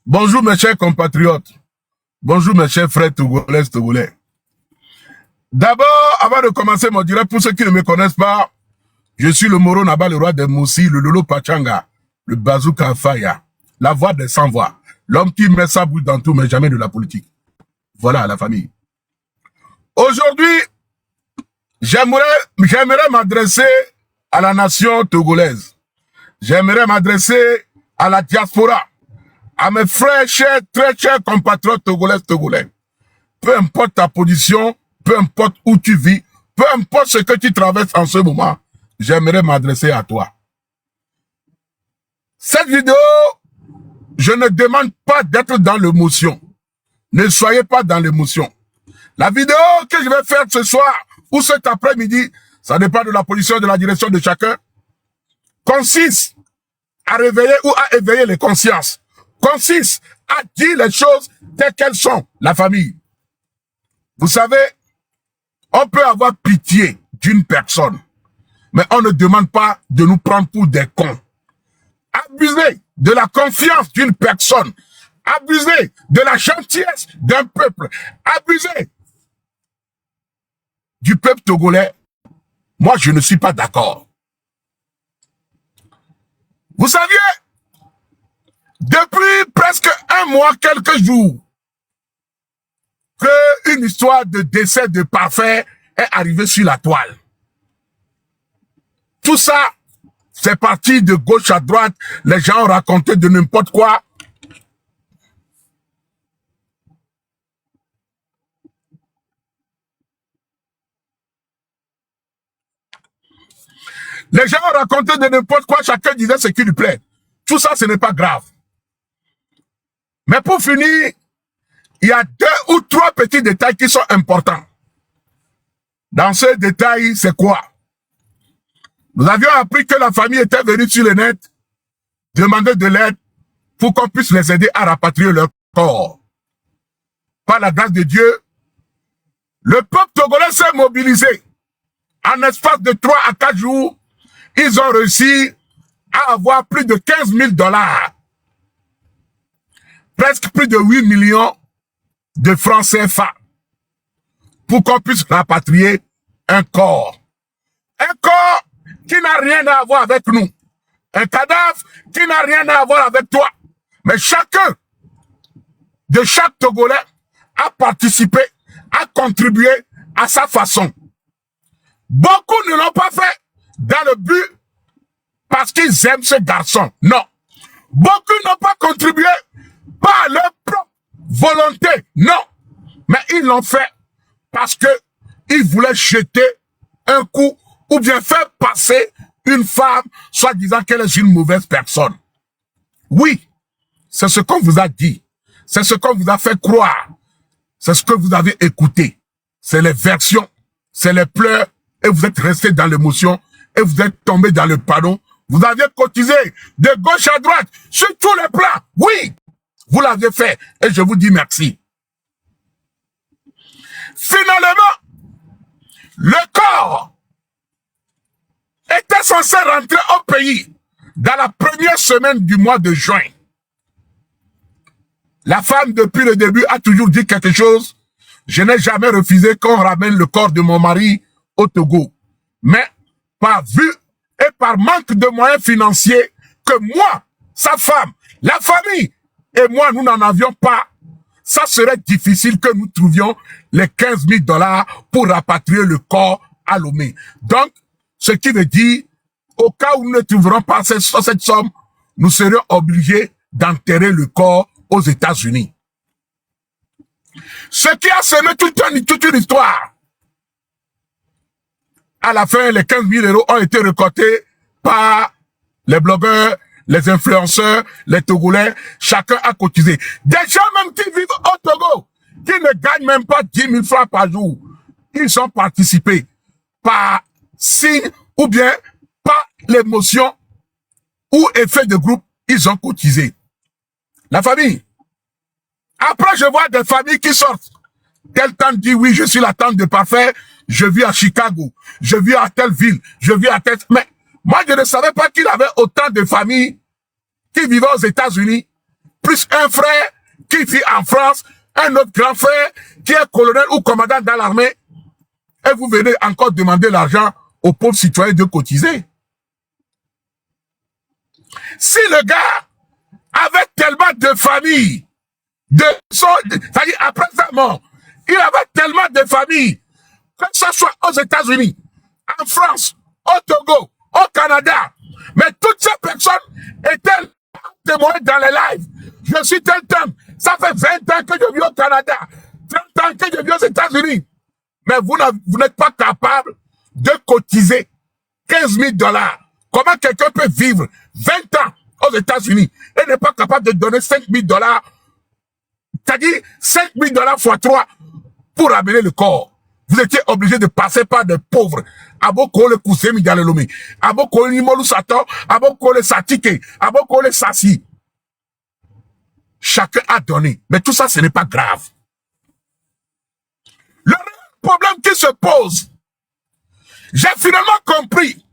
Bonjour mes chers compatriotes. Bonjour mes chers frères togolais. D'abord, avant de commencer mon direct, pour ceux qui ne me connaissent pas, je suis le Moro Naba, le roi des Moussi, le Lolo Pachanga, le Bazooka Faya, la voix des sans-voix, l'homme qui met sa bouche dans tout, mais jamais de la politique. Voilà la famille. Aujourd'hui, j'aimerais m'adresser à la nation togolaise. J'aimerais m'adresser à la diaspora, à mes frères, chers, très chers compatriotes togolais. Peu importe ta position, peu importe où tu vis, peu importe ce que tu traverses en ce moment, j'aimerais m'adresser à toi. Cette vidéo, je ne demande pas d'être dans l'émotion. Ne soyez pas dans l'émotion. La vidéo que je vais faire ce soir ou cet après-midi, ça dépend de la position de la direction de chacun, consiste à réveiller ou à éveiller les consciences. Consiste à dire les choses telles qu'elles sont, la famille. Vous savez, on peut avoir pitié d'une personne, mais on ne demande pas de nous prendre pour des cons. Abuser de la confiance d'une personne, abuser de la gentillesse d'un peuple, abuser du peuple togolais, moi je ne suis pas d'accord. Vous saviez, depuis presque un mois, quelques jours, qu'une histoire de décès de Parfait est arrivée sur la toile. Tout ça, c'est parti de gauche à droite. Les gens ont raconté de n'importe quoi. Les gens ont raconté de n'importe quoi. Chacun disait ce qui lui plaît. Tout ça, ce n'est pas grave. Mais pour finir, il y a 2 ou 3 petits détails qui sont importants. Dans ces détails, c'est quoi? Nous avions appris que la famille était venue sur le net demander de l'aide pour qu'on puisse les aider à rapatrier leur corps. Par la grâce de Dieu, le peuple togolais s'est mobilisé. En espace de 3 à 4 jours, ils ont réussi à avoir plus de 15 000 $. Presque plus de 8 millions de francs CFA pour qu'on puisse rapatrier un corps. Un corps qui n'a rien à voir avec nous. Un cadavre qui n'a rien à voir avec toi. Mais chacun de chaque Togolais a participé, a contribué à sa façon. Beaucoup ne l'ont pas fait dans le but parce qu'ils aiment ce garçon. Non. Beaucoup n'ont pas contribué par leur propre volonté. Non. Mais ils l'ont fait parce que ils voulaient jeter un coup ou bien faire passer une femme, soit disant qu'elle est une mauvaise personne. Oui, c'est ce qu'on vous a dit. C'est ce qu'on vous a fait croire. C'est ce que vous avez écouté. C'est les versions, c'est les pleurs, et vous êtes resté dans l'émotion, et vous êtes tombé dans le panneau. Vous aviez cotisé de gauche à droite, sur tous les plans. Oui, vous l'avez fait, et je vous dis merci. Finalement, le corps était censé rentrer au pays dans la première semaine du mois de juin. La femme, depuis le début, a toujours dit quelque chose. Je n'ai jamais refusé qu'on ramène le corps de mon mari au Togo. Mais, par vue et par manque de moyens financiers, que moi, sa femme, la famille et moi, nous n'en avions pas, ça serait difficile que nous trouvions les 15 000 $ pour rapatrier le corps à Lomé. Donc, ce qui veut dire, au cas où nous ne trouverons pas cette somme, nous serions obligés d'enterrer le corps aux États-Unis. Ce qui a semé toute une histoire. À la fin, les 15 000 € ont été récoltés par les blogueurs, les influenceurs, les Togolais. Chacun a cotisé. Des gens même qui vivent au Togo, qui ne gagnent même pas 10 000 francs par jour, ils ont participé par signe ou bien par l'émotion ou effet de groupe, ils ont cotisé. La famille. Après, je vois des familles qui sortent. Tel temps dit, oui, je suis la tante de Parfait, je vis à Chicago, je vis à telle ville, je vis à telle... Mais moi, je ne savais pas qu'il avait autant de familles qui vivaient aux États-Unis, plus un frère qui vit en France, un autre grand frère qui est colonel ou commandant dans l'armée, et vous venez encore demander l'argent aux pauvres citoyens de cotiser. Si le gars avait tellement de familles, c'est-à-dire après sa mort, il avait tellement de familles, que ce soit aux États-Unis, en France, au Togo, au Canada, mais toutes ces personnes étaient témoins dans les lives. Je suis tel temps, ça fait 20 ans que je vis au Canada, 30 ans que je vis aux États-Unis, mais vous n'êtes pas capable de cotiser 15 000 $. Comment quelqu'un peut vivre 20 ans aux États-Unis et n'est pas capable de donner 5 000 $, c'est-à-dire 5 000 $ fois 3 pour amener le corps? Vous étiez obligé de passer par des pauvres. Aboko le Kousemi Galelome, Aboko le Nimolu Sato, Aboko le Satike, Aboko le Sassi. Chacun a donné. Mais tout ça, ce n'est pas grave. Le problème qui se pose, j'ai finalement compris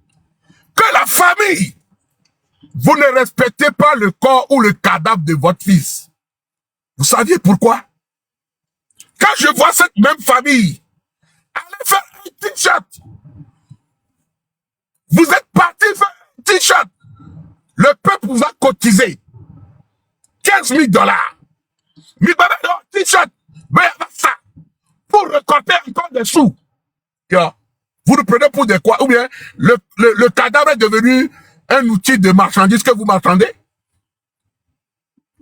que la famille, vous ne respectez pas le corps ou le cadavre de votre fils. Vous saviez pourquoi? Quand je vois cette même famille, allez faire un t-shirt. Vous êtes parti faire un t-shirt. Le peuple vous a cotisé 15 000 $. Mais t-shirt, mais ça, pour récolter encore des sous. Vous le prenez pour des quoi? Ou bien le cadavre est devenu un outil de marchandise que vous marchandez?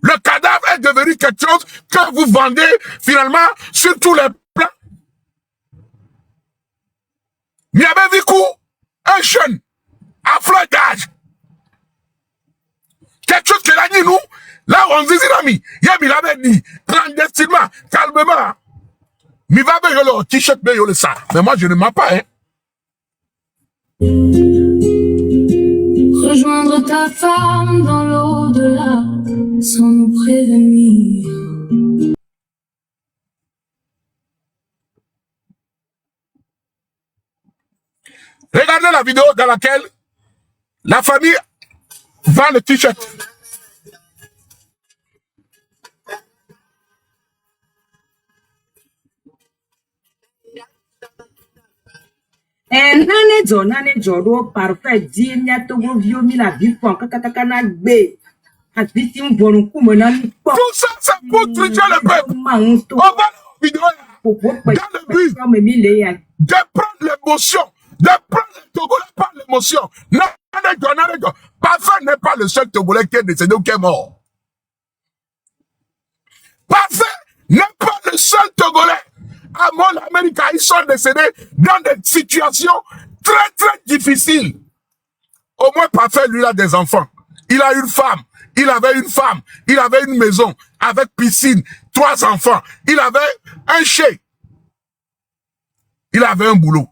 Le cadavre est devenu quelque chose que vous vendez finalement sur tous les plans. Il y avait vu un jeune, à fleur d'âge. Quelque chose que l'a dit nous, là on dit, il y a dit, clandestinement, calmement. Mais va bien le t-shirt, bien le ça. Mais moi je ne mens pas, hein. Rejoindre ta femme dans l'au-delà, sans nous prévenir. Regardez la vidéo dans laquelle la famille vend le t-shirt. Nane jo parfait di nya togo vio mi la vie fon kakaka na gbe. Asbiti mbonu kumona ni po. Tout ça c'est pour tricher le peuple. On va la vidéo dans le but de prendre l'émotion, de prendre le Togolais par l'émotion. Non, Parfait n'est pas le seul Togolais qui est décédé ou qui est mort. Parfait n'est pas le seul Togolais. À l'Amérique, ils sont décédés dans des situations très très difficiles. Au moins Parfait, lui, il a des enfants. Il a une femme. Il avait une femme. Il avait une maison avec piscine, 3 enfants. Il avait un chèque. Il avait un boulot.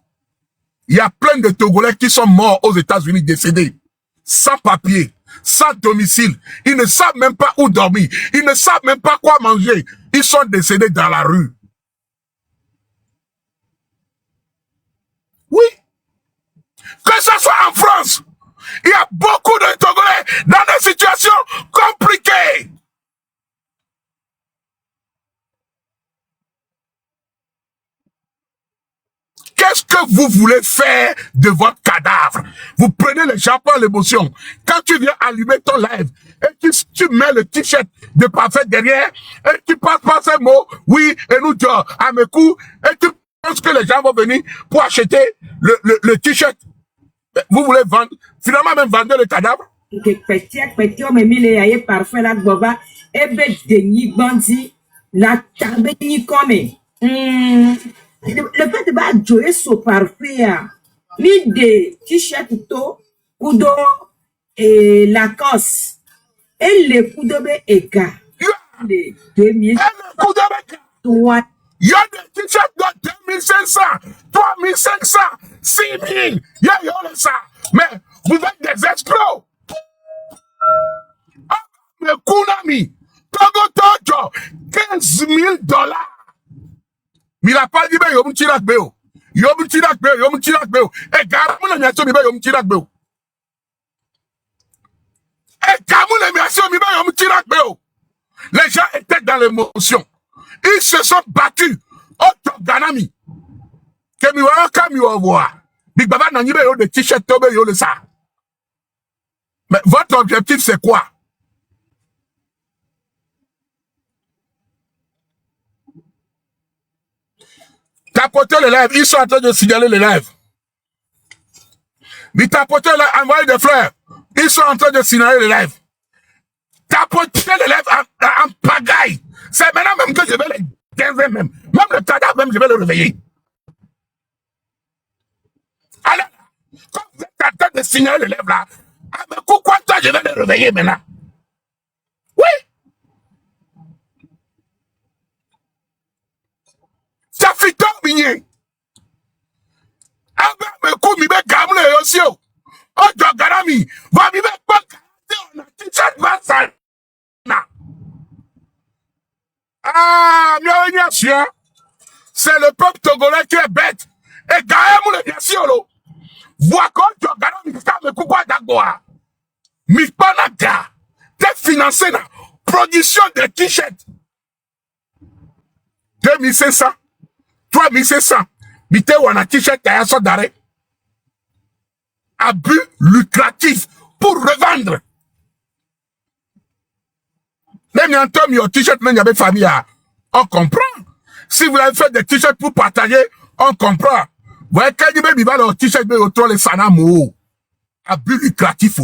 Il y a plein de Togolais qui sont morts aux États-Unis, décédés, sans papier, sans domicile. Ils ne savent même pas où dormir. Ils ne savent même pas quoi manger. Ils sont décédés dans la rue. Oui. Que ce soit en France, il y a beaucoup de Togolais dans des situations compliquées. Qu'est-ce que vous voulez faire de votre cadavre? Vous prenez les gens par l'émotion. Quand tu viens allumer ton live et tu mets le t-shirt de Parfait derrière et tu passes par ces mots, oui, et nous disons à mes coups, et tu penses que les gens vont venir pour acheter le t-shirt. Vous voulez vendre, finalement même vendre le cadavre? Parfait la boba ebe deni bandi la tabe ni comme le fait de ba jouer so Parfait mi de t-shirt to kudo et Lacoste et le kudo be ega de 2000 il y a des t-shirts de 2500, 3500, 6000. Il y a ça. Mais vous êtes des escrocs. Mais Kunami, Togo, 15 000 $. Mais il n'a pas dit, mais il y a un béo. Il y a un béo. Et Gamou n'a pas dit, mais il y a un béo. Et Gamou n'a pas dit, mais il y a un béo. Les gens étaient dans l'émotion. Ils se sont battus. Ganami. Big Baba n'a pas de t-shirt tobe yo le ça. Mais votre objectif c'est quoi? Tapotez les lèvres, ils sont en train de signaler les lèvres. Mais tapotez les lèvres, envoyez des fleurs, ils sont en train de signaler les lèvres. Tapotez les lèvres en pagaille. C'est maintenant même que je vais les désinver même. Même le cadavre même, je vais le réveiller. Alors, quand vous êtes en train de signaler les lèvres là, avec quoi toi je vais le réveiller maintenant? Oui. Ça fait tant bien. Avec me coup, mi be gamle aussi. Oh, Jogarami, va mi be pas on a t-shirt va. Ah, bien sûr. C'est le peuple togolais qui est bête. Et Gaëmou le bien sûr. Vois quand Jogarami me coupe d'agua. Mi panaka. T'es financé la production de t-shirts. 2500. 3500. Bité ou un t-shirt à un sort d'arrêt. Abus lucratif pour revendre. Même un temps, your t-shirt, même avec famille, on comprend. Si vous avez fait des t-shirts pour partager, on comprend. Vous voyez, quand il va le t-shirt, il va le les sanamo. Abus lucratif.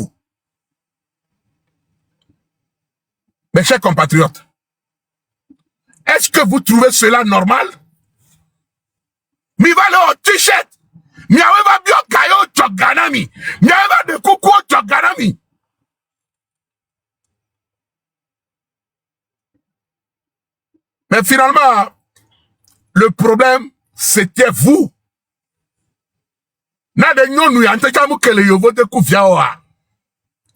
Mes chers compatriotes, est-ce que vous trouvez cela normal? Mi va le t-shirt. Mi va bien gayo Joganami. Mi va de coucou Joganami. Mais finalement, le problème, c'était vous. Na de nyonu ya nteka mu kele yovo de ku via oa.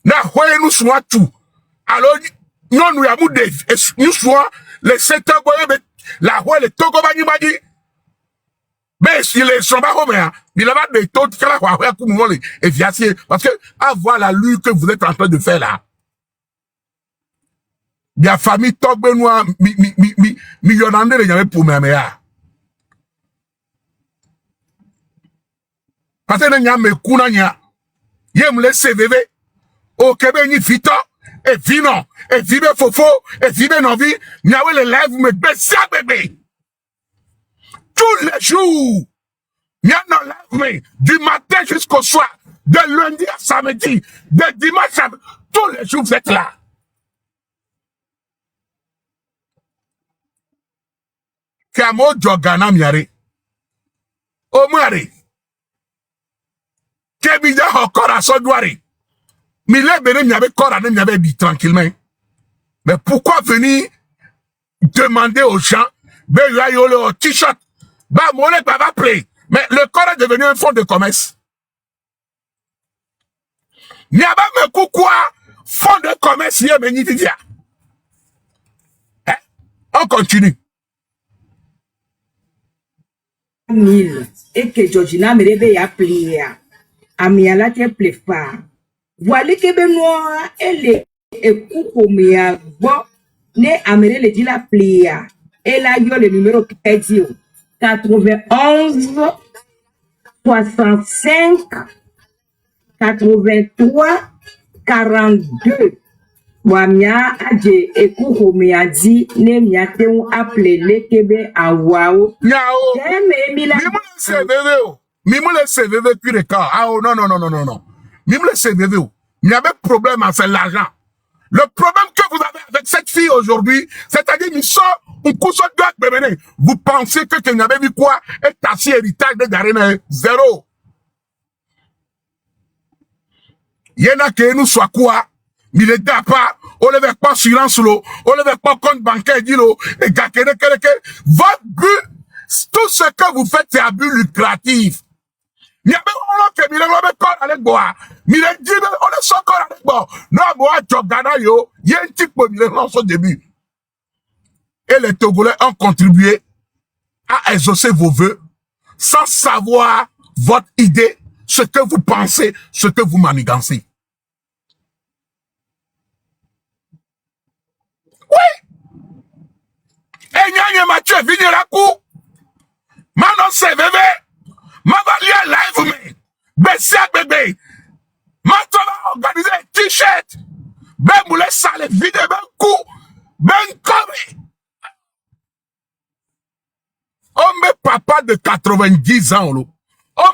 Na hoye nu soa tu. Alors nyonu ya mu de nu soa le secteur boye la hoye le togo bani bani. Mais si les sont pas comme ça, il a pas de taux de cela et viacier parce que avoir la lutte que vous êtes en train de faire là. Bien famille tobe noir millionnaire il y avait pour mes meilleurs. Parce que n'y a me kuna nya. Yem le CVV au Québec ni vito et vino et vive fofo et vive novi, n'y a les lèvres me bessia bébé. Tous les jours, il y a un lèvres du matin jusqu'au soir, de lundi à samedi, de dimanche à tous les jours vous êtes là. Kamo Jogana miare. Omari. Kebida encore à son douari. Mille bene m'avait corps à m'avait dit tranquillement. Mais pourquoi venir demander aux gens, ben yo le t-shirt, bah mon baba play. Mais le corps est devenu un fonds de commerce. N'y a pas me quoi fonds de commerce y a meni vivia. Hein? On continue. 1000 et que Georgina me rebe ya plia. Amiala te plefa. Voilà que Benoît elle est coucomia bon ne amere le dit la plia. Et là yo le numéro qui est dit 91 65 83 42. Wamia aje ekuko mia di ne mia te un appelé le kebe awao. Nyao. Mimou le CVV puis le cas. Ah oh, non. Mimou le CVV. Il y avait problème à faire l'argent. Le problème que vous avez avec cette fille aujourd'hui, c'est-à-dire vous pensez que tu n'avez vu quoi? Et t'as si héritage de Garena, zéro. Y'en que nous soit quoi? Mais les gars pas, on ne veut pas assurance l'eau, on ne veut pas compte bancaire dit l'eau, et gars votre but, tout ce que vous faites, c'est un but lucratif. Il y a même que il est corps avec bois. Il est dit, on est son corps avec bois. Non, moi, Jogana yo, il y a un petit peu, il est dans son début. Et les Togolais ont contribué à exaucer vos vœux sans savoir votre idée, ce que vous pensez, ce que vous manigancez. Oui! Enyanye Mathieu Vignerakou. Manon CVV. Mavalia live me. Bessia bébé. Maintenant va organiser un t-shirt. Ben moulé sale vide ben coup. Ben comme. On papa de 90 ans. On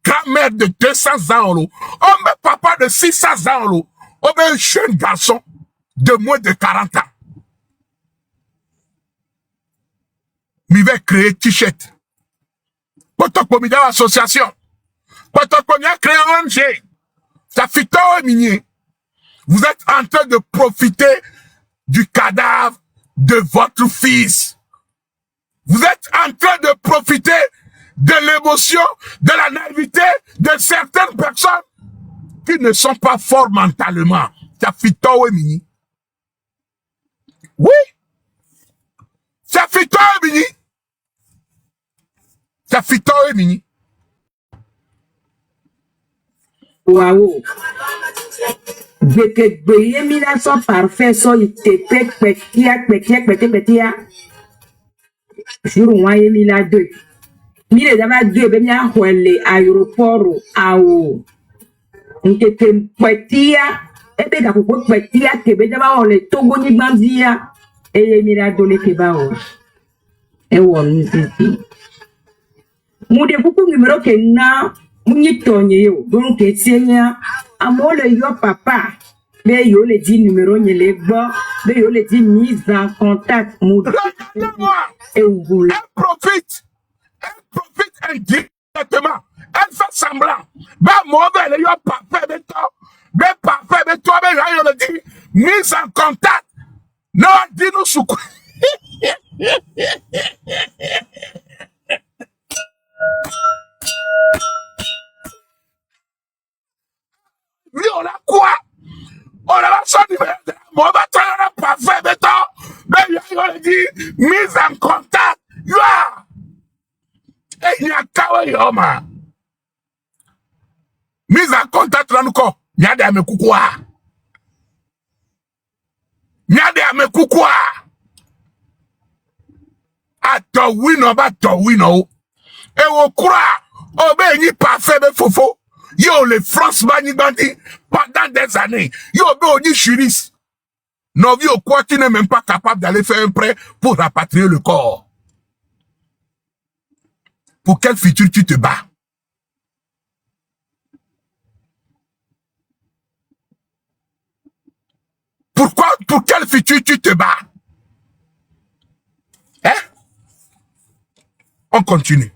grand-mère de 200 ans. On papa de 600 ans. On un jeune garçon de moins de 40 ans. Il va créer t-shirt. Potokomida association. Potokomida créer un ONG. Ça fait tant minier. Vous êtes en train de profiter du cadavre de votre fils. Vous êtes en train de profiter de l'émotion, de la naïveté de certaines personnes qui ne sont pas forts mentalement. Ça fait tant mini. Oui. Ça fait tant mini. Ça fait tant mini. Waouh. Beke beye mina so parfait so ite petia. Jour waye mina 2. Mire dama 2 be mia hwele aéroport awo. Nkete petia ebe ga ko petia kebe dama ole Togo ni gbandia. Eye mina dole keba o. E won nziti. Mude kuku numéro ke na munyi tonye yo donc etienya amole yo papa be yo le dit numéro nyele gbo be yo le dit mise en contact mude Regardez-moi. et vous Elle profite indirectement. Elle fait semblant. Ben mauvais le yo papa be toi ben yo le dit mise en contact. Non, dis-nous sous quoi. Oui, on a quoi? On a son numéro de la mort, on a pas fait béton. Mais on a dit, mise en contact. Yeah! Et il y a kawa yoma. Mise en contact là nous quoi? Il y a des amekoukoua. Il y a des amekoukoua. Ato wino ba to wino. Et on croit, oh ben n'y pas fait de fofo. Yo, les France bani bandi, pendant des années, yo, on dit juriste. Non, yo, quoi, tu n'es même pas capable d'aller faire un prêt pour rapatrier le corps. Pour quel futur tu te bats? Pourquoi, pour quel futur tu te bats? Hein? On continue.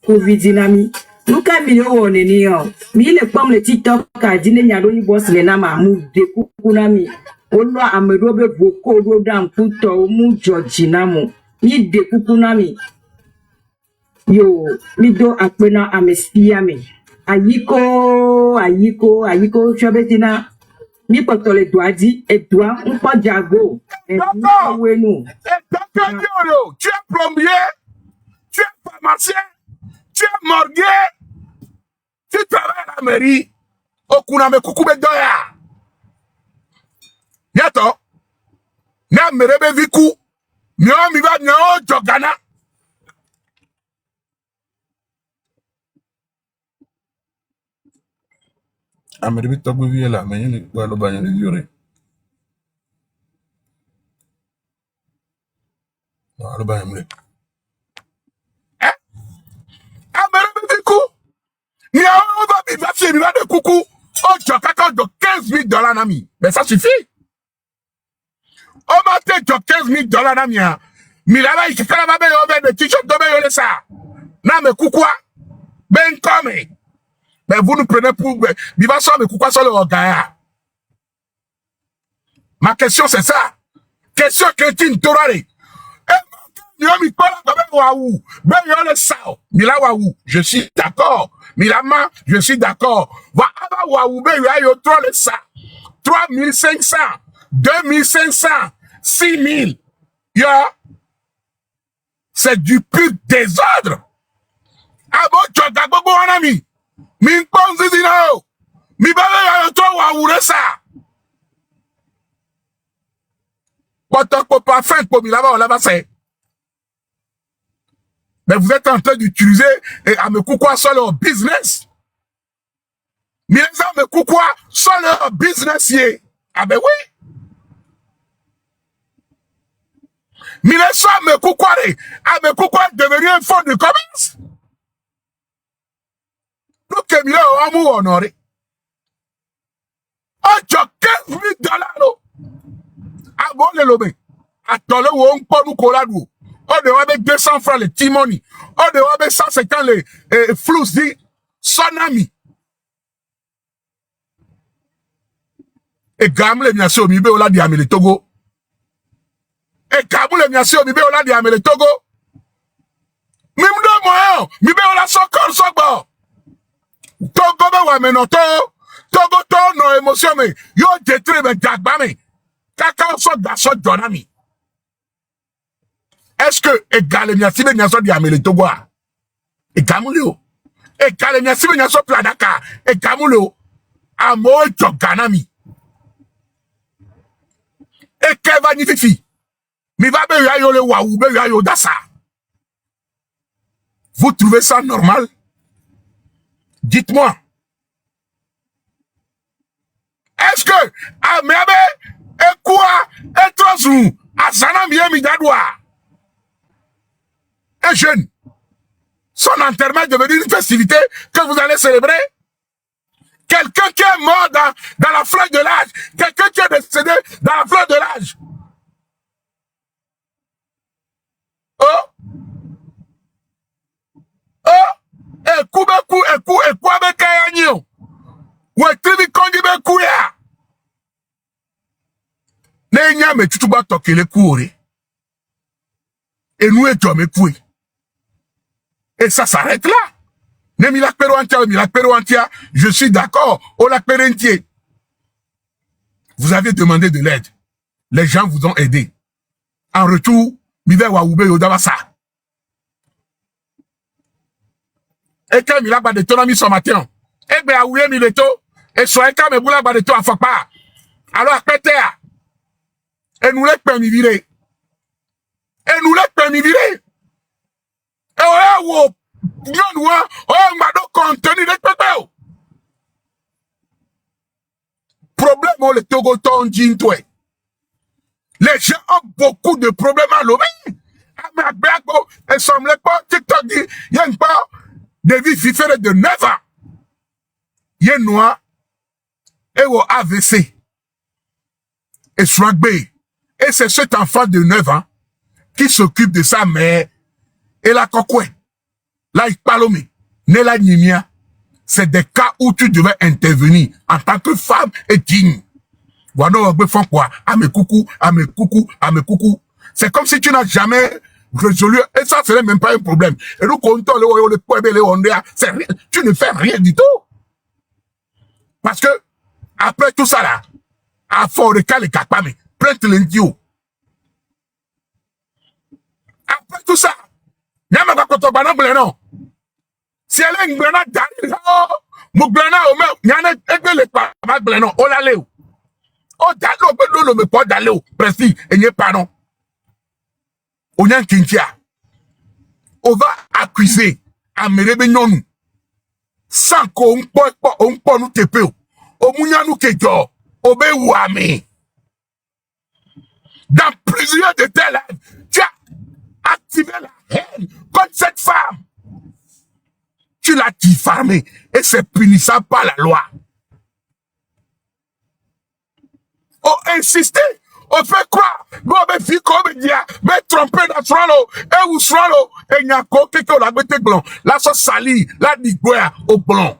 Covid dinami luka milio wone ni yo mi le pom le TikTok ka dine nyado ni boss le na ma mu de kukunami olo amedo be boko do dan puto mu Georgina mo ni de kukunami yo mi do apena amesia me ayiko chobetina mi potole doadi e doa npo jago e D'accord. wenu Et d'accord, tu es plombier, tu es pharmacien, tu es morguer, tu travailles à la mairie, au Kuname Kukube Doya. Yato, na merebe viku, mio mi va mio jogana. Ameribi togbe vie là, mais il va le bagner les yeux. Non, le bagner. Eh? Ameribi viku. Ni on va vivre chez lui de coucou. Oh, tu as $15 000 nami. Mais ça suffit. On va te $15 000 nami. Mais là-bas, il y a des t-shirts de ça. Non, mais coucou. Ben comme. Mais vous nous prenez pour. Viva ça, mais coucou sur le regard. Ma question, c'est ça. Question chrétienne, Torare. Je suis d'accord. Milama, je suis d'accord. 3500, 2500, 6000. C'est du pur désordre. Ah bon, tu as d'abord un ami. Min ponzi dino. Mi bale ya to wa wure sa. pas fin comme là-bas, c'est. Mais vous êtes en train d'utiliser à me coucouer sur leur business. Mais les gens me coucouent sur leur business. Ah ben oui. Mais les gens me coucouent devenir un fonds de commerce. Nous que nous avons honoré. Oh, tu as $15,000. Ah bon, les lobés. Attends, le on peut nous coller. On doit avec 200 francs les timoni. On doit avec 150 les flous dit son ami. Et gamme les miens sur Mibé Ola Diamé le Togo. Et gamme les miens sur Mibé Ola Diamé le Togo. Mimdo moyen, Mibé Ola Sokor Sokbo. Togo be wa menoto. Togo to no émotion me. Yo détruit me jagba me. Kaka so da so donami. Est-ce que égal les sibe nyaso Diamé le Togo a? Et gamulio. Égal les sibe nyaso Pladaka. Et gamulio. Amo joganami. Et Keva ni fifi. Mi va be yo le wa ou be yo dasa. Vous trouvez ça normal? Dites-moi. Est-ce que Amebe et quoi et Trosou Asana mi dadwa? Un jeune. Son enterrement est devenu une festivité que vous allez célébrer? Quelqu'un qui est mort dans la fleur de l'âge. Quelqu'un qui est décédé dans la fleur de l'âge. Oh! Oh! Et coup avec un agneau. Ou un tribu kondi be kouya. N'enya me tutuba toke le kouri. Et nous et me koui. Et ça s'arrête là. Ne mi la perouantia, je suis d'accord. Au la entier. Vous avez demandé de l'aide. Les gens vous ont aidé. En retour, mibe wa ube yodabasa. Et quand il a pas de ton ami ce matin, et bien, oui, il est tôt, et soit quand me boula pas de toi, faut pas. Alors, pété, et nous les permis virer. Et nous les permis virer. Et oh, on m'a donc contenu de pépé. Problème, on le Togo ton toi. Les gens ont beaucoup de problèmes à l'eau. Mais elles semblent pas, TikTok dit, il y a une part de vie fiférée de 9 ans. Il y a une noix, et au AVC. Et Swag Bay. Et c'est cet enfant de 9 ans qui s'occupe de sa mère. Et la kokwe. Là, il parle, mais la nimia. C'est des cas où tu devais intervenir en tant que femme et digne. Voilà, on fait quoi? À mes coucou. C'est comme si tu n'as jamais résolu. Et ça, ce n'est même pas un problème. Et nous, comptons le tu ne fais rien du tout. Parce que, après tout ça là, à fort de cas les capamé, prête l'indio. Après tout ça, y'a ma koto banan bleno. Si elle est une blena d'arrive, mon blena au même, y'a un les pas bleno, oh la léo. Oh, d'allô, ben me pas d'allô, précis, et n'y pas non. On y a un kintia. On va accuser à Merebenon sans qu'on peut nous teper. Au mounia nous kejo, au béouame. Dans plusieurs de tes lives, tu as activé la haine contre cette femme. Tu l'as diffamée et c'est punissable par la loi. On insiste, on fait quoi? Bon, mais fille comme dia, mais tromper dans Swallow, et où Swallow, et n'y a qu'au que la bête blanc, la sauce salie, la nigouya au blanc.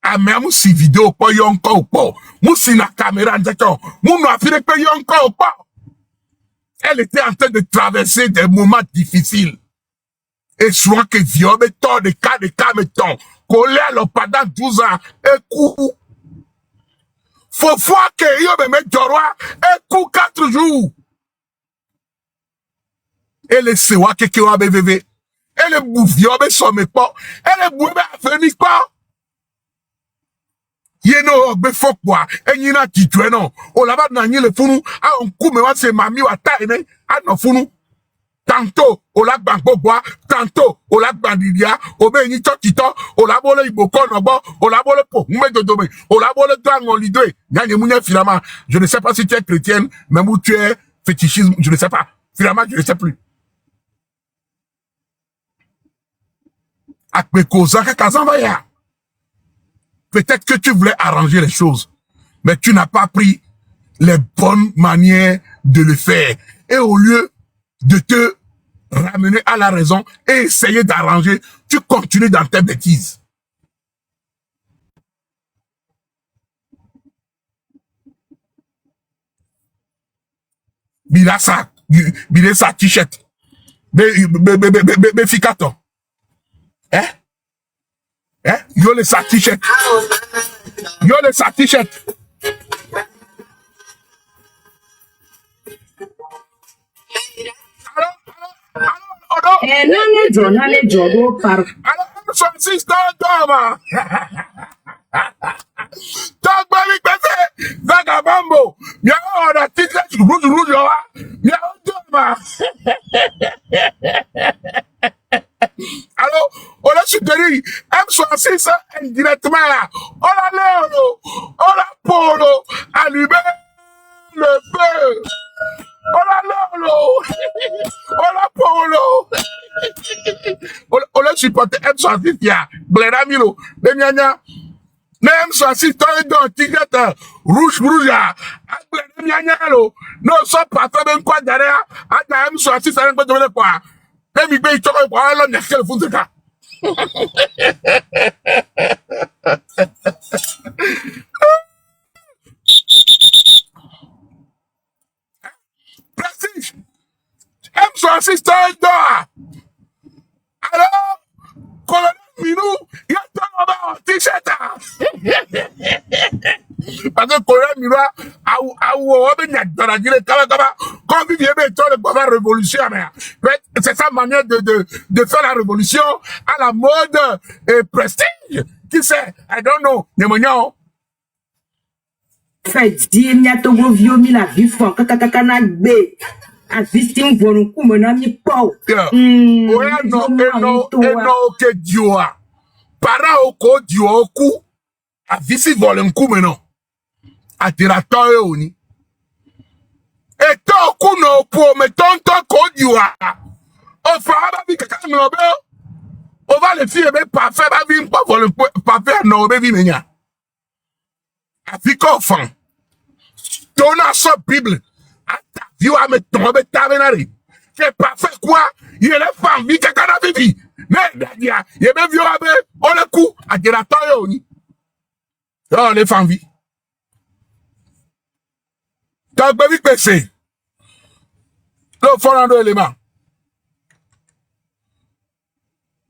Ah, mais si vidéo pas yonko ou pas, si na caméra d'accord, n'a fait que yonko ou pas. Elle était en train de traverser des moments difficiles. Et souvent que viol, mais tant de cas, mais tant, collé alors pendant 12 ans, et coup. Faut voir que yo me met roi et coup 4 jours. Et le sewa que yo bébé. Et le bouvio be somme pas. Et le bouvio be venir pas. Yeno be fokwa enyina titwe no o la ba na nyi le funu a on kume wa se mami wa ta ene a no funu tantôt o la gbangboa tantôt o la gbandidia o be nyi totito o la bole iboko no bo o la bole po mbe dodobe o la bole twango lidwe nyanye munye finalement je ne sais pas si tu es chrétienne même où tu es fétichisme je ne sais pas finalement je ne sais plus akpeko zaka kazamba ya. Peut-être que tu voulais arranger les choses, mais tu n'as pas pris les bonnes manières de le faire. Et au lieu de te ramener à la raison et essayer d'arranger, tu continues dans tes bêtises. Bila sa t-shirt. Be fikato. Yo le sa t-shirt. Yo le sa t-shirt. Alors, Nane jogo par. alors, son sister Doma. Talk baby pese. Vagabambo. Mia ora t-shirt rouge wa. Mia Doma. Alors, on a soutenu M66 indirectement là. On a Léo, on a Polo, allumé le feu. On a Léo, on a Polo. On a supporté M66 ya. Blera Milo, Benyanya. Mais M66 dans t-shirt rouge ya. Blera lo. Non, ça pas fait quoi derrière. Attends, M66 ça n'a pas de quoi. Let me be talking about the telephone. Prestige. M66 door. Alors, colonel Minou, il y a un t-shirt. Parce que colonel Minou a révolution. C'est sa manière de faire la révolution à la mode et prestige. Qui sait? I don't know. Nemognon. Fait dire mia togo vio mi la vie fon kaka na gbe. A visting voron ku mona mi po. Oya no ke dioa. Para oko dioku. A visi volen ku mena. A tirato oni. Et ton coup no pour me ton dioa. On fera bi kaka no be. On va les filles mais pas faire ba vi pas volen pas faire no be vi menya. Afiko fan. Donna sa Bible. Ata viu a me tombe tavenari. Que pas fait quoi? Il est femme vie que kana vivi. Mais dia, il est vieux abe, on le coup à girato ni. Oh les femmes vie. Donc baby PC. Le fond élément.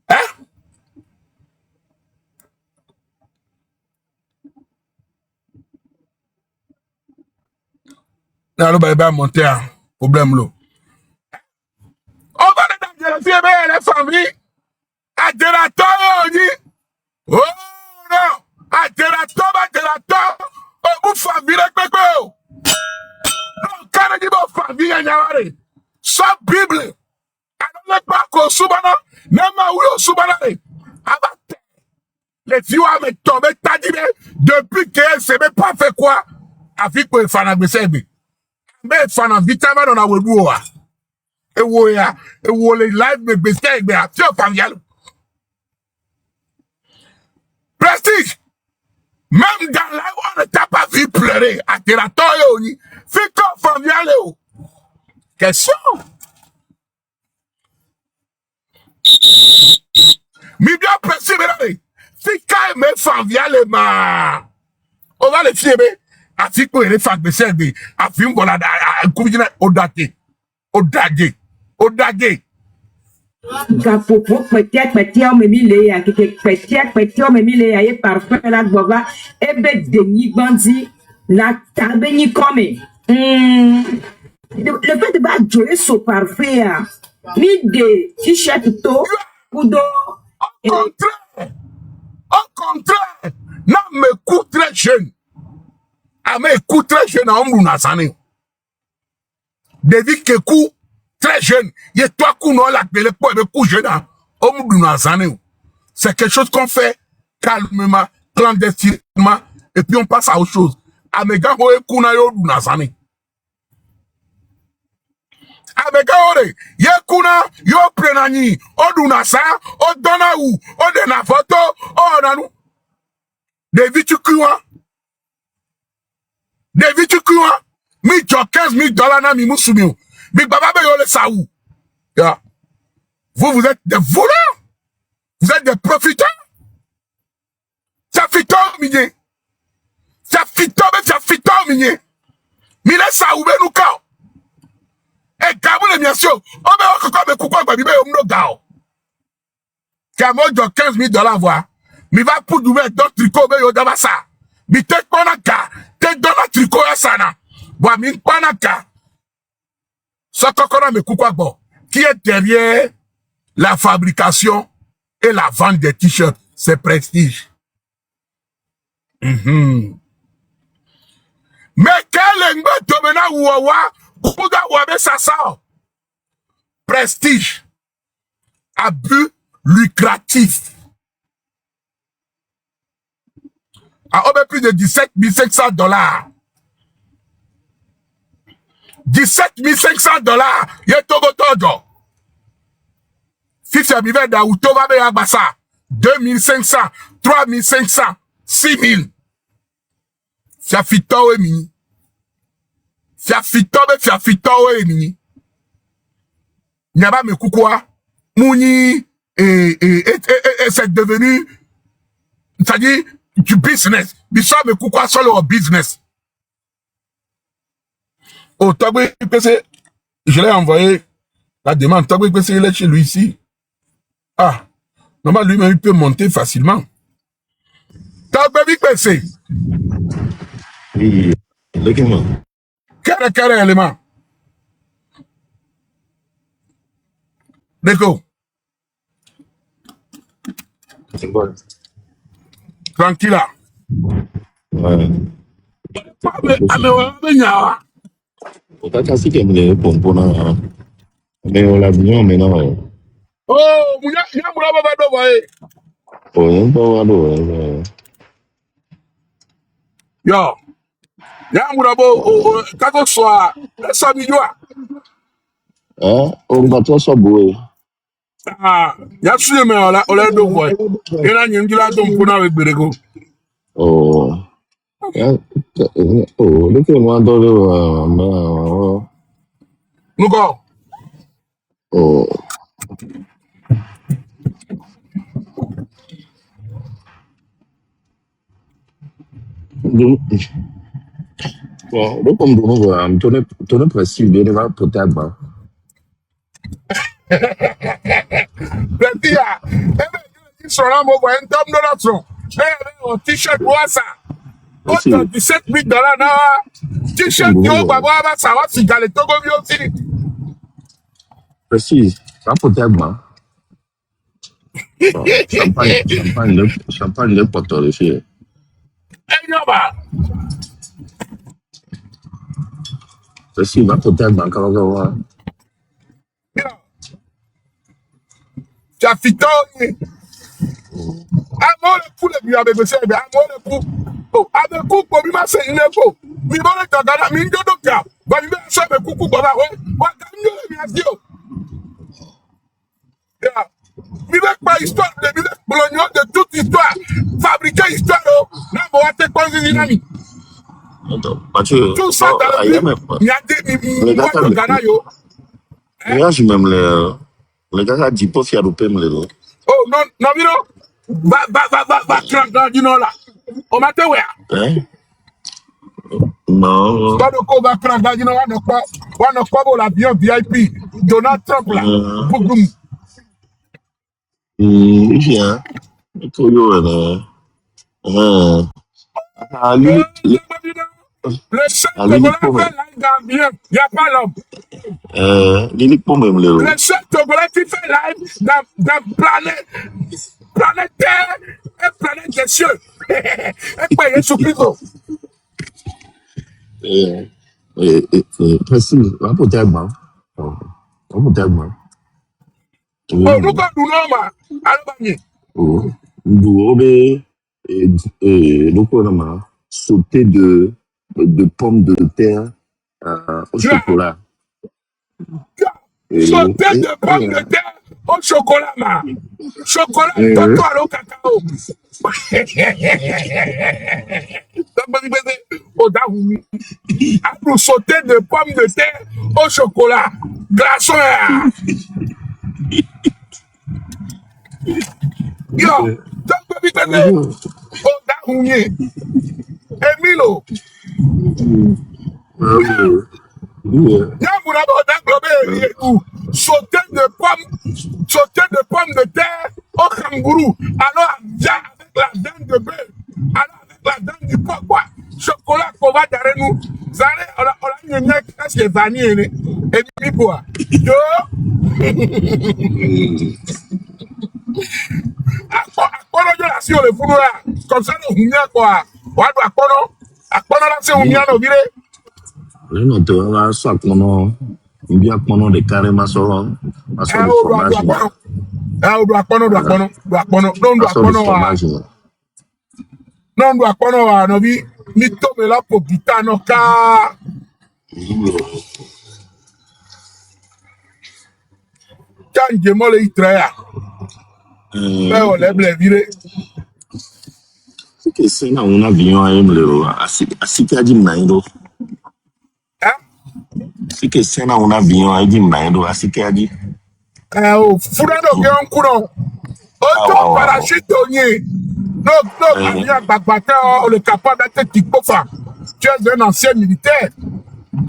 Hein? Là, le va monter un problème là. On va dans les familles. À Gelato, oh non! À Gelato, oh, vous famille, le non, quand on dit vos familles, il y a sa Bible. Alors, le parcours Soubana, même où le Soubana, les filles ont tombé, t'as dit, depuis qu'elle s'est même pas fait quoi? Avec quoi, Fana Bessébi. Mais Fana Vitama dans la Weboa. Et où il y a, et où les lives de Bessébi, mais à faire familial. Prestige. Même dans la on ne t'a pas vu pleurer. À Teratoyo, fais comme familial. Question. Mais bien Prestige, fais quand même familial, ma. On va les fier, à Fico et les femmes de Serbi, à Fimbola, à Koumina, au daté. Gapopo petit on me mille ya qui petit on me mille ya et parfait la goba et be deni bandi la tabeni comme le fait de pas jouer so parfait ni de t-shirt to kudo au contraire Non, me coup très jeune. Ah, mais coup très jeune à Ombrou Nazane. David Kekou, très jeune. Il y a trois coups, non, la télé, pour me coup jeune à Ombrou Nazane. C'est quelque chose qu'on fait calmement, clandestinement, et puis on passe à autre chose. Ah, mais gars, vous kuna yo Nazane. Ah, mais gars, ye kuna yo prenani, odunasa, odona ou, odena photo, onanou. David Tukouan, mi jo $15,000 na mi moussoumio. Mi baba be yo le saou. Yeah. Vous êtes des voleurs. Vous êtes des profiteurs. Ça fito minye. Ça fito minye. Mi le saou be nou kao. E gabou le miasyo. O me okoko me koukwa ba mi be yo mno gao. Kamo jo $15,000 voix. Mi va pour du d'autres tricots be yo dabasa. Mi te konaka. Te dona tricot ya sana. Wa mi konaka. Sokokona me koukwa bo. Qui est derrière la fabrication et la vente des t-shirts? C'est Prestige. Mais quel est le domena ouawa? Ouda ouabe ça sort. Prestige. Abus lucratif. À plus de $17,500. $17,500. Yé togo togo. Fixe bivet da ou to va be abassa. 2,500, 3,500, 6,000. Fia fito e mini. Fia fito e mini. Nyaba me koukoua. Mouni c'est devenu, c'est-à-dire, du business. Bissot me koukoua solo au business. Oh, Togwe PC, je l'ai envoyé la demande. Togwe PC, il est chez lui ici. Ah, normalement, lui-même, il peut monter facilement. Togwe PC. Oui, look Quel élément? D'accord. C'est bon. Tranquille. Ouais. Oh, Kaka si que me pompo na. Mais on l'a vu maintenant. mouya moula baba do voye. Oh, yon pa wado. Yo. Ya moula bo, kako soa, ça milloua. Hein? On va toi so boy. Ah, ya suye me ola do voye. Ena nyingila do mpona we berego. Oh. Yeah. Oh, look at one dollar. Nuko. Oh. Bon, donc comme nous, tourner précis, bien va peut-être. Betia, ebe sora mo voye ntom do la tron. O t-shirt wasa. O $17,000 na t-shirt yo babo abasa wa sigale togo bi o si. Précis, va peut-être. Champagne de Porto Rico. Enyoba. Précis, va peut-être encore. Tu as fito. Amo le pou le bi abebe sebe. Amo le pou. Oh, abe kou po bi ma se ine po. Mi bole tagada mi ndo do ka. Ba mi be sebe kuku baba we. Wa kanyo le mi asio. Yeah. Mi be pas histoire de mi be bologno de toute histoire. Fabriquer histoire oh. Na mo ate konzi dinami. Mathieu, Tout ça dans le mi ade mi wa tagada yo. Là, je même les gars qui disent qu'il y a le paiement. Oh non, mi no. Va craquer du non là. O matin ouais. Hein? Non. Pas de quoi va craquer du non on quoi pour l'avion VIP Donald Trump là. Boum. Viens. Le chef togolais fait live dans bien. Il n'y a pas l'homme. Le chef togolais qui fait live dans planète Terre et planète des cieux. Jésus-Christ. Précis, on va porter agba. On va porter agba. Oh, nous quand nous non, Albanie. Oh, nous avons sauté de pommes de terre au chocolat. Sauter de pommes de terre au chocolat, ma. Chocolat, toto au cacao. Nous sauter de pommes de terre au chocolat. Glaçon. Yo, Emilo. Sauter de pommes de terre au kangourou. Alors, avec la dent de bœuf. Alors, avec la dent du porc, quoi. Chocolat qu'on va derrière nous. Zare, on a une nec, c'est vanille. Et puis, quoi. Yo. Akpono yo la si o le funu la. Comme ça, nous humia quoi. Wadu akpono. Akpono la si humia no vire. Non, tu vas soit qu'on bien qu'on de carrément sur le fromage. Ah, do akpono. Non do akpono wa no bi ni to me la popita no ka. Kanje mo le itrea. On lève les virés. C'est que c'est là un avion à Emleo. Asi que a dit Maïdo. Hein? C'est que c'est là un avion à dit Maïdo. Asi que a dit. Oh, Furano qui est en courant. Oh, parachute au nez. Non, avion Bagbata, on est capable d'être Tikpofa. Tu es un ancien militaire.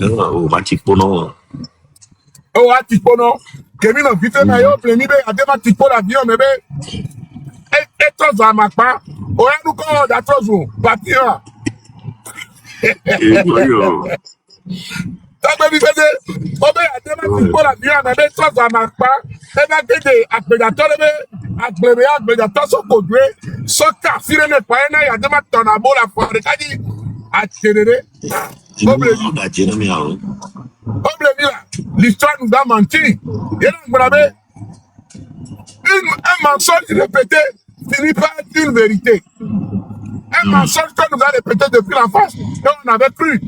Oh, Matipono. Oh, Tikpono. Kevin a vite na yo pleni be adema Tikpo l'avion mebe. Et toi à ma part, on a nous quand d'atrozo, partir. Ça veut dire que on a adema Tikpo l'avion mebe toi à ma part. Et là que des agbedator so kodwe, so kafire ne pa na ya adema tonabo la foire kadi atterere. L'histoire nous a menti. Un mensonge répété finit par être une vérité. Un mensonge qu'on nous a répété depuis l'enfance et on avait cru.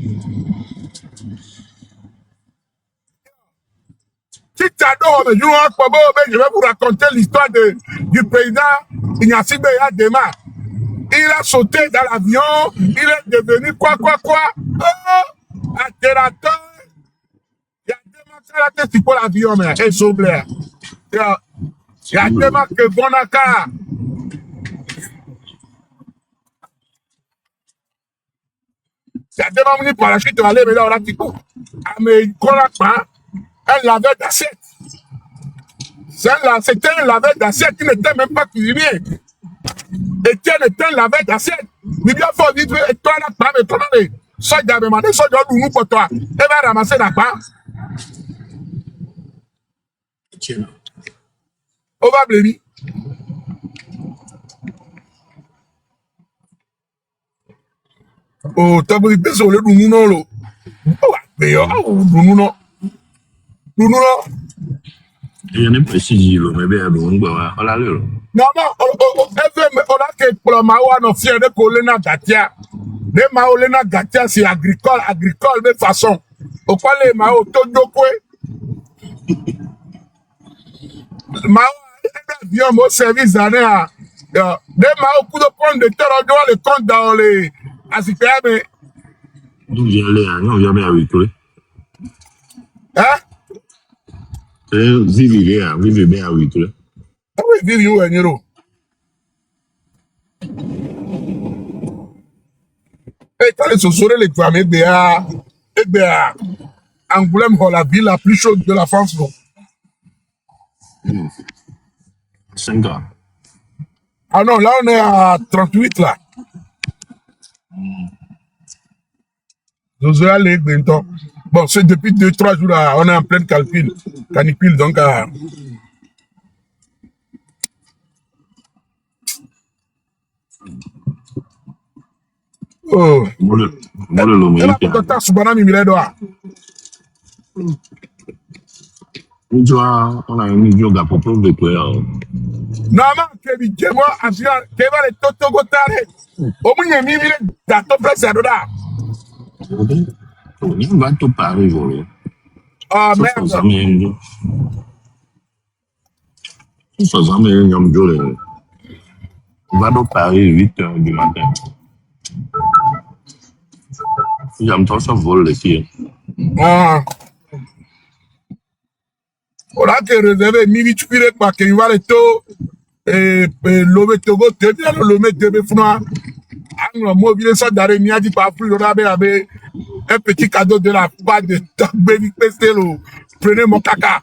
Si tu adores, je vais vous raconter l'histoire du président Ignacy Beya Dema. Il a sauté dans l'avion, il est devenu quoi. Oh, atterrateur. Il y a des marques à la tête pour l'avion, mais c'est souple. Il y a des marques que Bonaka. Il y a des marques qui parachute aller, mais là, on a dit quoi? Mais un laveur d'assiette. C'était un laveur d'assiette qui n'était même pas cuisinier. Etienne était un laveur d'assiette. Mais bien fort, dit, et toi, là, pas, mais comment les soldats demandent, soldats nous pour toi. Et va ramasser la part. On va blâmer. Oh, t'as vu, désolé, nous non, mais nous non. Il y a des précisions, mais bien, on l'a lu. Non, on a que pour la Mawa, on fier de Colena Gatia. Les Maolena Gatia, c'est agricole, de façon. Au quoi les Mao, tout de Mao, avion, mon service d'année, des Mao, coup de pommes de terre, on doit les compte dans les assistants, mais. D'où vient les on vient bien avec eux. Hein? Vivez bien avec eux. Ah oui, vivez où, Niro? Et quand les sourires, les femmes, Angoulême, la ville la plus chaude de la France, non? 5 ans. Ah non, là, on est à 38, là. Josué allait bientôt. Bon, c'est depuis 2-3 jours, là, on est en pleine canicule, donc... Oh. Mole lo me Ela yake ko ande. ta subana mi mire do a. Njua ona ni joga popo de kwe o. Nama ke bi jemo afia ke ba le toto go tare. O mu nye mi mire da to presse do da. Obe. O ni va to pare volo. Ah So for merde. zame njo. So for zame nyom jole. Va do pare 8 heures du matin. Jam to so vol le fie. Ah. Ora ke réservé mi bi chupire pa ke va le to lobe togo te bien lo me te be funa. Anglo mobile so dare ni adi pa plus do be abe un petit cadeau de la part de Doc Baby Pestelo. Prenez mon caca.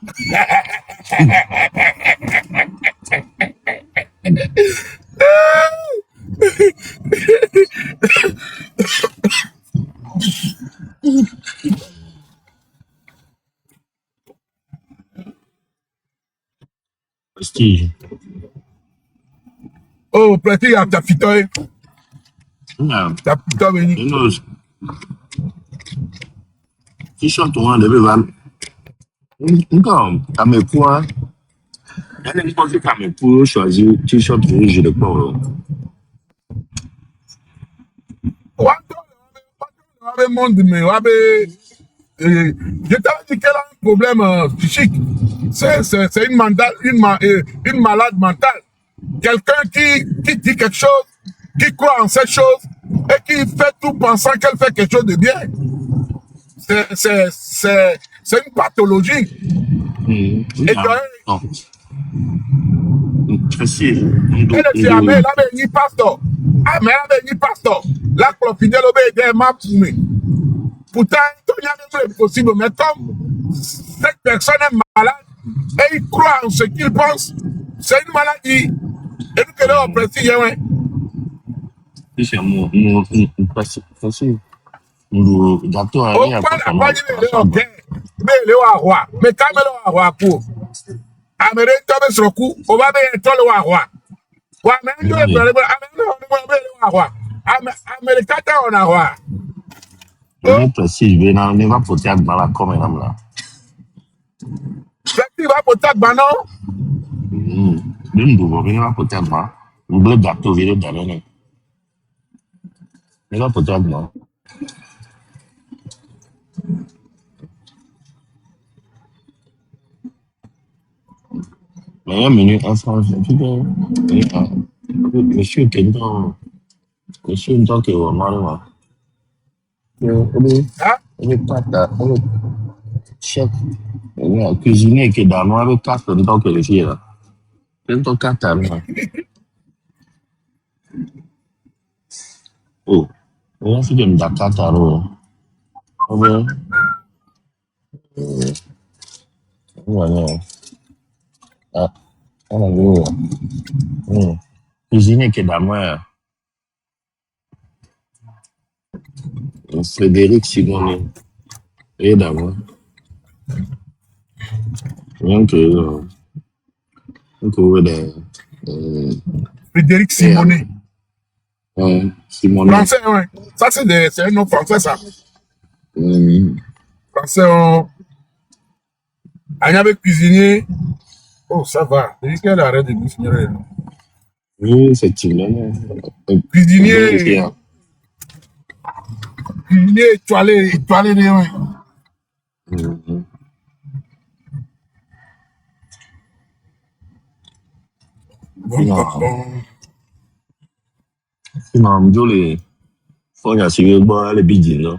Prestige. Oh, prêtez à ta fitoy. Yeah. Ta fitoy veni. You know, t-shirt one de be van. Encore, à mes points, elle est pas qu'à mes points choisir t-shirt rouge de port. Wabe monde mais wabe. Je t'avais dit qu'elle a un problème psychique. C'est une malade mentale. Quelqu'un qui dit quelque chose, qui croit en cette chose et qui fait tout pensant qu'elle fait quelque chose de bien. C'est une pathologie. Et Non. Prestige. elle est amée, elle avait ni pasteur. Ah, mais elle avait ni pasteur. La clopidelle obéit des maps pour moi. Pourtant, il y a des possible, mais comme cette personne est malade et il croit en ce qu'il pense, c'est une maladie. Et nous, que l'on précise, ouais. C'est mon prestige. Gâteau Au rien point, pour la page de l'eau, mais le roi, mais quand même le roi pour. Américain tombe sur le coup, on va bien être le roi. Ouais, mais nous, le roi. Américain, on a roi. Le prestige, ne va porter à la comme là. Prestige va porter à Banon. Même double, ne va porter à moi. Le gâteau vient d'aller. Ne va porter à moi. Mais il y a un menu en France, monsieur Kendo, monsieur Nto que on a Hein? le pâte, le chef, le cuisinier qui est dans moi, le quatre Nto que le fille là. Nto quatre là. Oh, on a fait une date à l'eau. Ouais, ouais, ah, on a vu. Cuisinier qui est dans moi, Frédéric Sigoni, et dans moi. Donc, Frédéric Simonet. Simone. Français, ouais. Ça, c'est un nom français, ça. Français, on y avait cuisinier. Oh, ça va. C'est qu'elle arrête de cuisiner. Oui, effectivement. Cuisinier, étoilé, ouais. Bon. Sinon, joli. Faut y assurer bon les bidins là.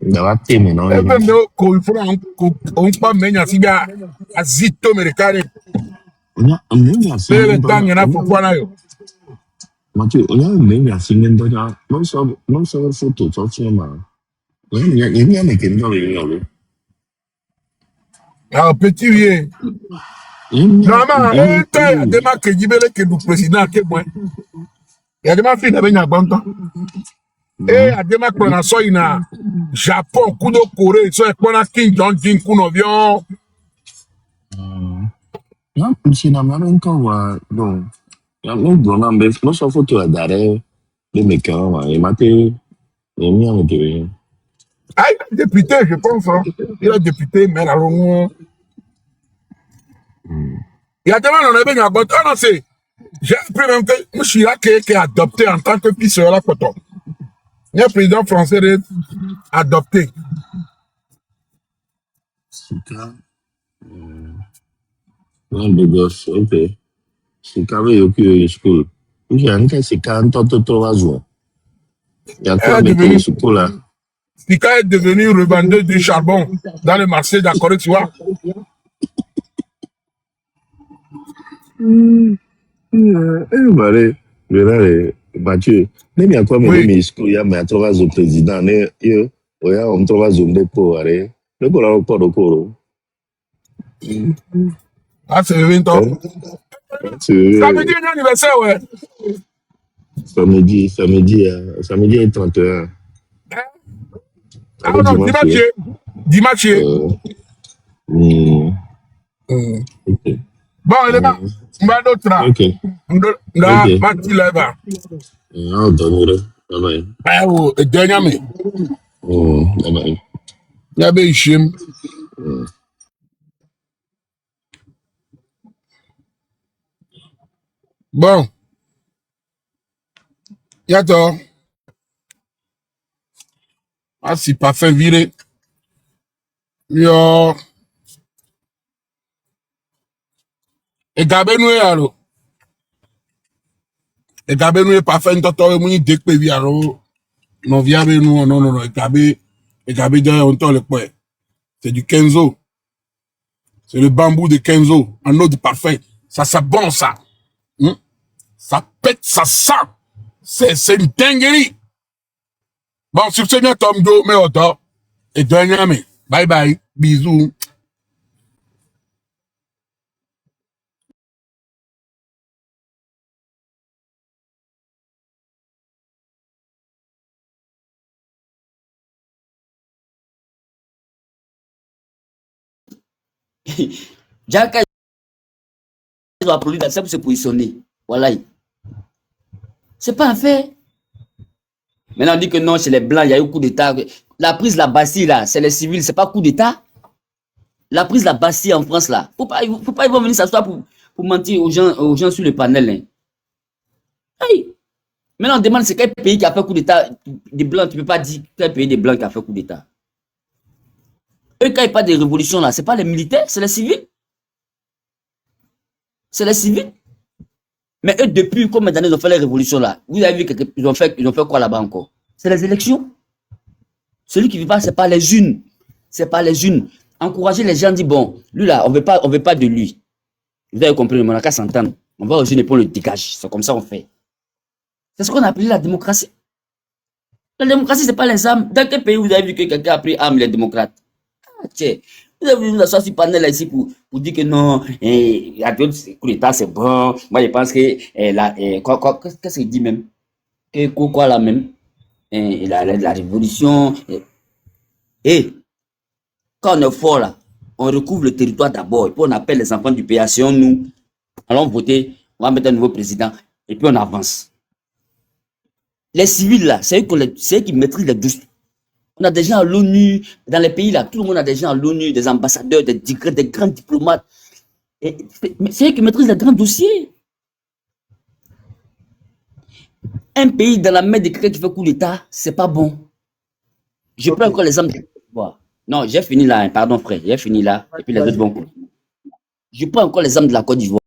Dans thème non. Même il faut pas mener si bien à Zito Mercare. On a C'est le temps, il y en a pour quoi là. Mathieu, on a même assigné dans non seulement photo sortir ma. Il y a mais qui dans les là. Ah, petit vieux. Normalement, il y a des marques qui disent que le président est moins. Il y a des marques qui disent et il y a des marques qui disent que Japon, Kudo, Corée, ils sont Kim Jong-un, Kunovion. Non, c'est na encore donc. Ya no gona be no so photo à d'arrêt. Les mécans, il m'a été, il m'a été, Ah, il est député, je pense. Hein. Il est député, mais là, il y a tellement on avait une botte. Oh non, c'est. J'ai appris même que M. Chirac est adopté en tant que fils de la Coton. Il y a un président français adopté. Sika, non, de gosse, ok. Sika, mais il y a school. Il y a un cas, Sika, un temps de 3 jours. Il y a quoi, mais il y a school là. Sika est devenu revendeur du charbon dans le marché d'Acoré, tu vois. Vale, verare, Mathieu, même il y a quoi, mais il y a school, il y a un travail au président, il y a un travail au dépôt, le courant pas de cours. Ah, c'est le 20 ans. Samedi, un anniversaire, ouais. Samedi 31. Ah non, dimanche. Ok. Bon, il est là. On va d'autres là. Ok. Là, parti là-bas. Ah, d'accord. Bye-bye. Ah, oh, et dernier, mais. Bye-bye. Il y a des chiens. Bon. Il y a toi. Ah, si parfait viré. Yo. Et Gabé nous alors. Et Gabé nous est parfait. Nous t'entendons nous dès que vi alors. Non viable nous non. Et Gabé derrière on t'en le point. C'est du Kenzo. C'est le bambou de Kenzo. Un eau de parfait. Ça c'est bon ça. Ça pète, ça sent. C'est une dinguerie. Bon, sur ce, nous Tom Joe, mais autant. Et dernier, mais. Bye bye. Bisous. Jacques doit produire ça pour se positionner. Voilà. C'est pas un fait. Maintenant, on dit que non, chez les Blancs, il y a eu coup d'État. La prise de la Bastille, là, c'est les civils, c'est pas coup d'État. La prise de la Bastille en France, là, faut pas ils vont venir s'asseoir pour mentir aux gens sur le panel. Hein. Hey. Maintenant, on demande c'est quel pays qui a fait coup d'État des Blancs. Tu ne peux pas dire quel pays des Blancs qui a fait coup d'État. Eux, quand ils parlent de révolution, là, c'est pas les militaires, c'est les civils. C'est les civils. Mais eux, depuis combien d'années ils ont fait les révolutions là? Vous avez vu qu'ils ont fait quoi là-bas encore? C'est les élections. Celui qui ne vit pas, c'est pas les unes. C'est pas les unes. Encourager les gens, dire bon, lui là, on veut pas de lui. Vous avez compris, on n'a qu'à s'entendre. On va aux unes et on le dégage. C'est comme ça qu'on fait. C'est ce qu'on a appelé la démocratie. La démocratie, c'est pas les âmes. Dans quel pays vous avez vu que quelqu'un a pris âme les démocrates? Ah, tiens. Vous avez vu nous asseoir sur panel là ici pour dire que non, il y a d'autres coups d'État, c'est bon. Moi, je pense que qu'est-ce qu'il dit même? Que quoi là même? La révolution. Et quand on est fort là, on recouvre le territoire d'abord. Et puis on appelle les enfants du pays. Si on nous allons voter, on va mettre un nouveau président. Et puis on avance. Les civils là, c'est eux qui maîtrisent les dossiers. On a des gens à l'ONU, dans les pays là, tout le monde a des gens à l'ONU, des ambassadeurs, des grands diplomates. C'est eux qui maîtrisent les grands dossiers. Un pays dans la main de quelqu'un qui fait coup d'État, c'est pas bon. Je prends encore l'exemple de la Côte d'Ivoire. Non, j'ai fini là, pardon frère, j'ai fini là, et puis les autres vont. Je prends encore l'exemple de la Côte d'Ivoire.